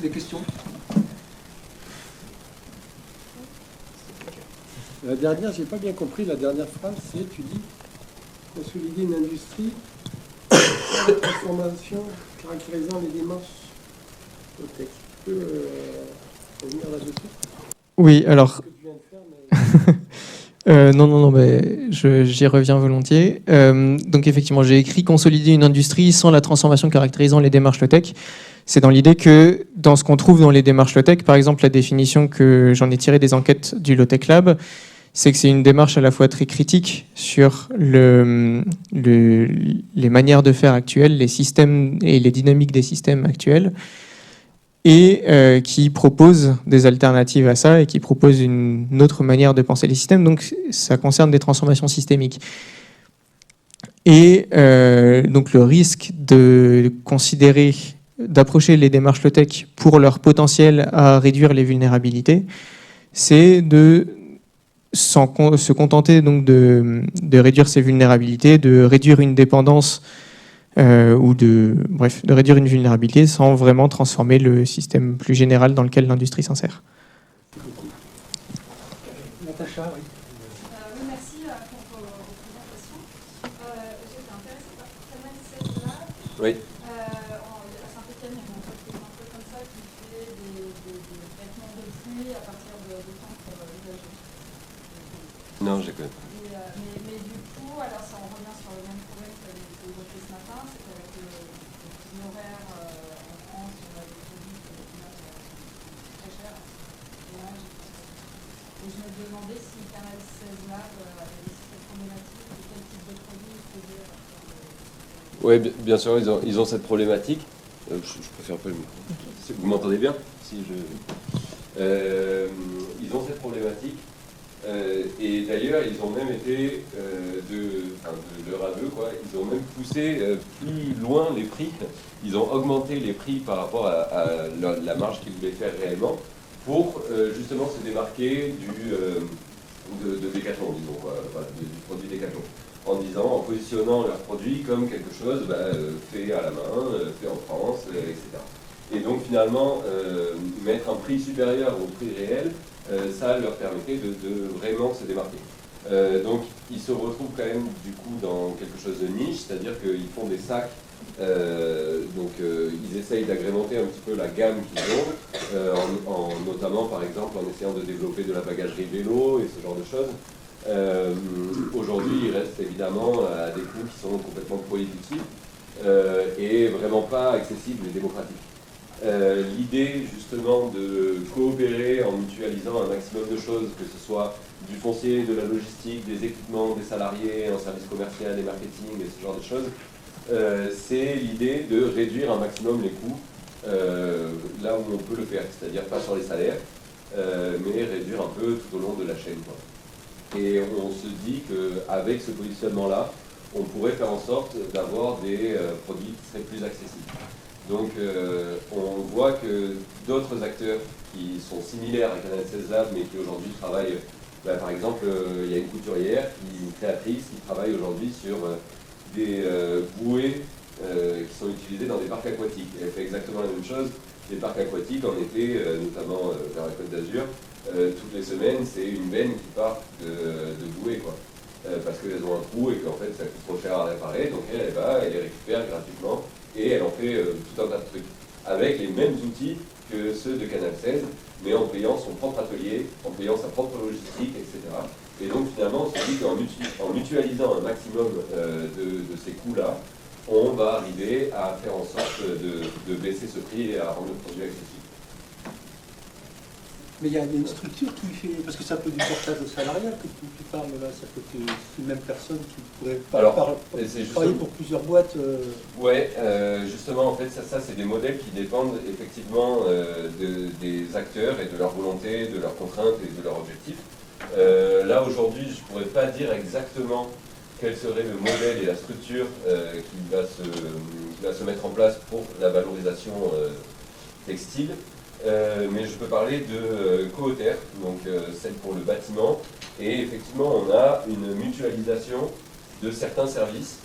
des questions? La dernière, j'ai pas bien compris, la dernière phrase, c'est, tu dis, consolider une industrie, de transformation caractérisant les démarches au texte. Tu peux revenir là-dessus? Oui, alors... Ce que tu viens de faire, mais... non, mais j'y reviens volontiers. Donc effectivement, j'ai écrit consolider une industrie sans la transformation caractérisant les démarches low-tech. C'est dans l'idée que dans ce qu'on trouve dans les démarches low-tech, par exemple la définition que j'en ai tirée des enquêtes du Low-Tech Lab, c'est que c'est une démarche à la fois très critique sur les manières de faire actuelles, les systèmes et les dynamiques des systèmes actuels, et qui propose des alternatives à ça et qui propose une autre manière de penser les systèmes. Donc ça concerne des transformations systémiques. Et donc le risque de considérer, d'approcher les démarches low-tech pour leur potentiel à réduire les vulnérabilités, c'est de se contenter donc de réduire ces vulnérabilités, de réduire une dépendance ou de réduire une vulnérabilité sans vraiment transformer le système plus général dans lequel l'industrie s'insère. Natacha, oui. Oui, merci pour vos présentations. J'étais intéressée par Canal 16 Lab. Oui. À Saint-Étienne, il y a une entreprise un peu comme ça qui fait des traitements de pluie à partir de tampes usagées. Non, je connais pas. Mais du coup, alors ça en revient sur le même problème que vous évoquez ce matin, c'est qu'avec le horaire en France, on a des produits qui sont très chers. Et je me demandais si Canal 16 Lab avait cette problématique et quel type de produit il faisait. Oui, bien sûr, ils ont cette problématique. Je préfère un peu le micro. Vous m'entendez bien si ils ont cette problématique. Et d'ailleurs, ils ont même été de leur aveu, quoi. Ils ont même poussé plus loin les prix. Ils ont augmenté les prix par rapport à la marge qu'ils voulaient faire réellement pour justement se démarquer de Decathlon, disons, du produit Decathlon, en positionnant leurs produits comme quelque chose fait à la main, fait en France, etc. Et donc finalement, mettre un prix supérieur au prix réel, ça leur permettait de vraiment se démarquer. Donc ils se retrouvent quand même du coup dans quelque chose de niche, c'est-à-dire qu'ils font des sacs, ils essayent d'agrémenter un petit peu la gamme qu'ils ont, notamment par exemple en essayant de développer de la bagagerie vélo et ce genre de choses. Aujourd'hui, ils restent évidemment à des coûts qui sont complètement prohibitifs et vraiment pas accessibles et démocratiques. L'idée justement de coopérer en mutualisant un maximum de choses, que ce soit du foncier, de la logistique, des équipements, des salariés, un service commercial et marketing et ce genre de choses, c'est l'idée de réduire un maximum les coûts là où on peut le faire, c'est-à-dire pas sur les salaires, mais réduire un peu tout au long de la chaîne, quoi. Et on se dit qu'avec ce positionnement-là, on pourrait faire en sorte d'avoir des produits qui seraient plus accessibles. Donc on voit que d'autres acteurs qui sont similaires à Canal 16 Lab, mais qui aujourd'hui travaillent, par exemple, il y a une couturière, une créatrice, qui travaille aujourd'hui sur des bouées qui sont utilisées dans des parcs aquatiques. Et elle fait exactement la même chose. Les parcs aquatiques, en été, notamment vers la Côte d'Azur, toutes les semaines, c'est une benne qui part de bouées, quoi. Parce qu'elles ont un trou et qu'en fait, ça coûte trop cher à réparer. Donc elle va, elle les récupère gratuitement. Et elle en fait tout un tas de trucs, avec les mêmes outils que ceux de Canal 16, mais en payant son propre atelier, en payant sa propre logistique, etc. Et donc finalement, on se dit qu'en mutualisant un maximum de ces coûts-là, on va arriver à faire en sorte de baisser ce prix et à rendre le produit accessible. Mais il y a une structure qui fait, parce que c'est un peu du portage salarial que tu parles là, ça peut être une même personne qui pourrait travailler pour plusieurs boîtes. Ouais, justement en fait ça c'est des modèles qui dépendent effectivement des acteurs et de leur volonté, de leurs contraintes et de leurs objectifs. Là aujourd'hui je ne pourrais pas dire exactement quel serait le modèle et la structure qui va se mettre en place pour la valorisation textile. Mais je peux parler de Coopter, donc celle pour le bâtiment, et effectivement on a une mutualisation de certains services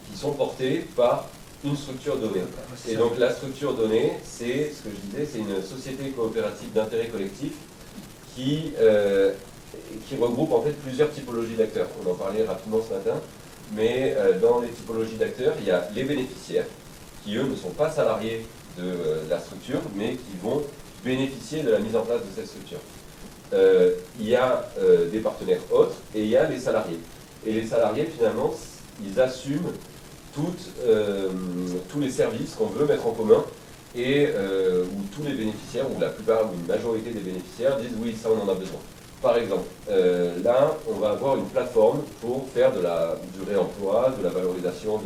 qui sont portés par une structure donnée. Et donc la structure donnée, c'est ce que je disais, c'est une société coopérative d'intérêt collectif qui regroupe en fait plusieurs typologies d'acteurs. On en parlait rapidement ce matin, mais dans les typologies d'acteurs, il y a les bénéficiaires, qui eux ne sont pas salariés de la structure, mais qui vont bénéficier de la mise en place de cette structure. Il y a des partenaires autres et il y a les salariés. Et les salariés, finalement, ils assument tous les services qu'on veut mettre en commun et où tous les bénéficiaires, ou la plupart, ou une majorité des bénéficiaires disent oui, ça on en a besoin. Par exemple, là, on va avoir une plateforme pour faire du réemploi, de la valorisation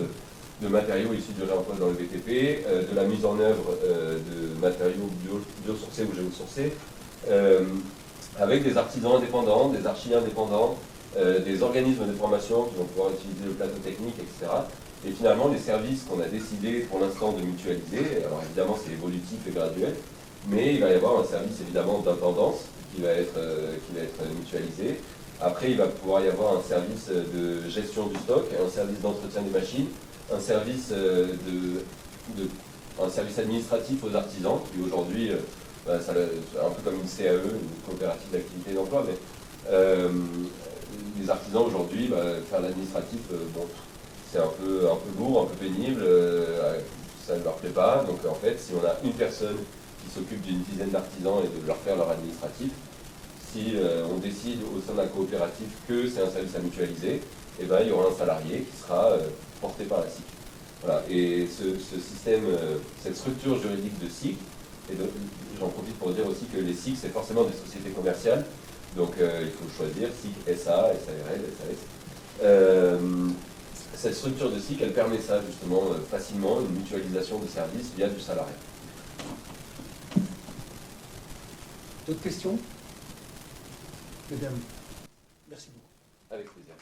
de matériaux issus du réemploi dans le BTP, de la mise en œuvre de matériaux biosourcés ou géosourcés, avec des artisans indépendants, des archis indépendants, des organismes de formation qui vont pouvoir utiliser le plateau technique, etc. Et finalement, les services qu'on a décidé pour l'instant de mutualiser, alors évidemment c'est évolutif et graduel, mais il va y avoir un service évidemment d'intendance qui va être mutualisé. Après, il va pouvoir y avoir un service de gestion du stock, un service d'entretien des machines, un service, un service administratif aux artisans, qui aujourd'hui, c'est un peu comme une CAE, une coopérative d'activité et d'emploi, mais les artisans aujourd'hui, faire l'administratif, bon, c'est un peu lourd, un peu pénible, ça ne leur plaît pas. Donc en fait, si on a une personne qui s'occupe d'une dizaine d'artisans et de leur faire leur administratif, si on décide au sein de la coopérative que c'est un service à mutualiser, eh ben, il y aura un salarié qui sera porté par la SIC. Voilà. Et ce système, cette structure juridique de SIC, et j'en profite pour dire aussi que les SIC, c'est forcément des sociétés commerciales, donc il faut choisir SIC SA, SARL, SAS. Cette structure de SIC, elle permet ça justement facilement, une mutualisation de services via du salariat. D'autres questions? Mesdames, merci beaucoup. Avec plaisir.